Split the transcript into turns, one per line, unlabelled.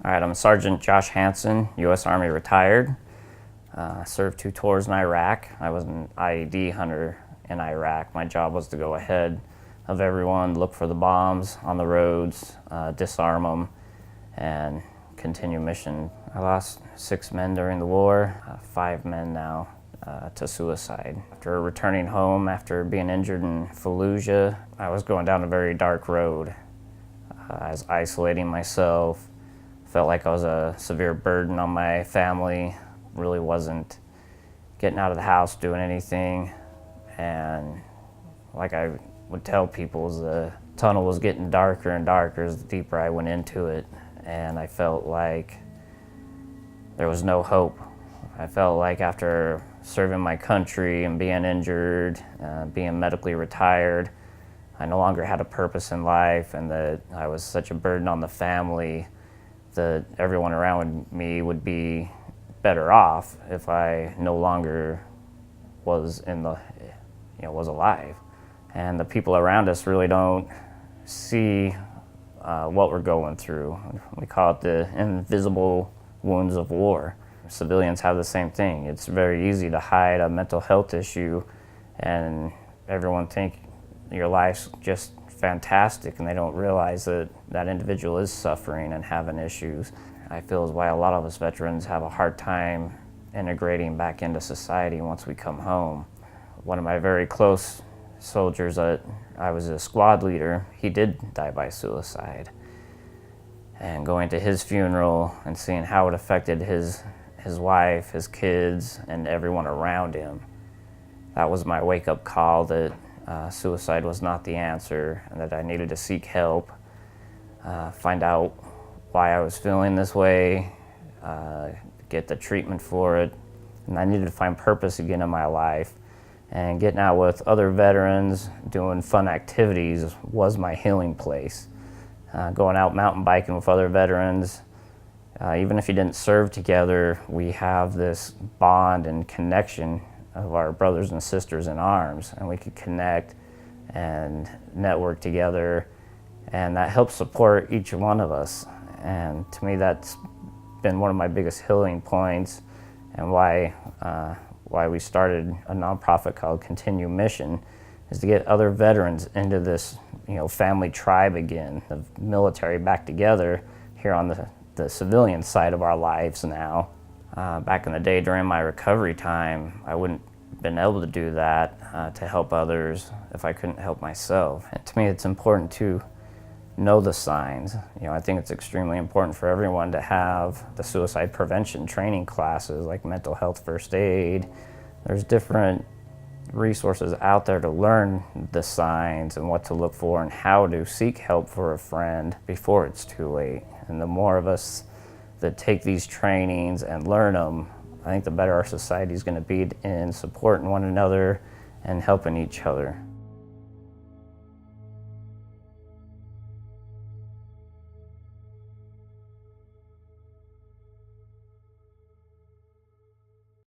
All right, I'm Sergeant Josh Hansen, U.S. Army retired. Served 2 tours in Iraq. I was an IED hunter in Iraq. My job was to go ahead of everyone, look for the bombs on the roads, disarm them, and continue mission. I lost 6 men during the war, 5 men now to suicide. After returning home, after being injured in Fallujah, I was going down a very dark road. I was isolating myself. Felt like I was a severe burden on my family, really wasn't getting out of the house, doing anything. And like I would tell people, the tunnel was getting darker and darker as the deeper I went into it. And I felt like there was no hope. I felt like after serving my country and being injured, being medically retired, I no longer had a purpose in life, and that I was such a burden on the family that everyone around me would be better off if I no longer was was alive. And the people around us really don't see what we're going through. We call it the invisible wounds of war. Civilians have the same thing. It's very easy to hide a mental health issue, and everyone think your life's just fantastic, and they don't realize that that individual is suffering and having issues. I feel is why a lot of us veterans have a hard time integrating back into society once we come home. One of my very close soldiers that I was a squad leader, he did die by suicide. And going to his funeral and seeing how it affected his wife, his kids, and everyone around him, that was my wake-up call that suicide was not the answer, and that I needed to seek help, find out why I was feeling this way, get the treatment for it, and I needed to find purpose again in my life. And getting out with other veterans, doing fun activities was my healing place. Going out mountain biking with other veterans, even if you didn't serve together, we have this bond and connection of our brothers and sisters in arms, and we could connect and network together, and that helps support each one of us. And to me, that's been one of my biggest healing points, and why we started a nonprofit called Continue Mission, is to get other veterans into this family tribe again, the military back together here on the civilian side of our lives now. Back in the day during my recovery time, I wouldn't have been able to do that to help others if I couldn't help myself. And to me, it's important to know the signs. I think it's extremely important for everyone to have the suicide prevention training classes like mental health first aid. There's different resources out there to learn the signs and what to look for and how to seek help for a friend before it's too late. And the more of us that take these trainings and learn them, I think the better our society is going to be in supporting one another and helping each other.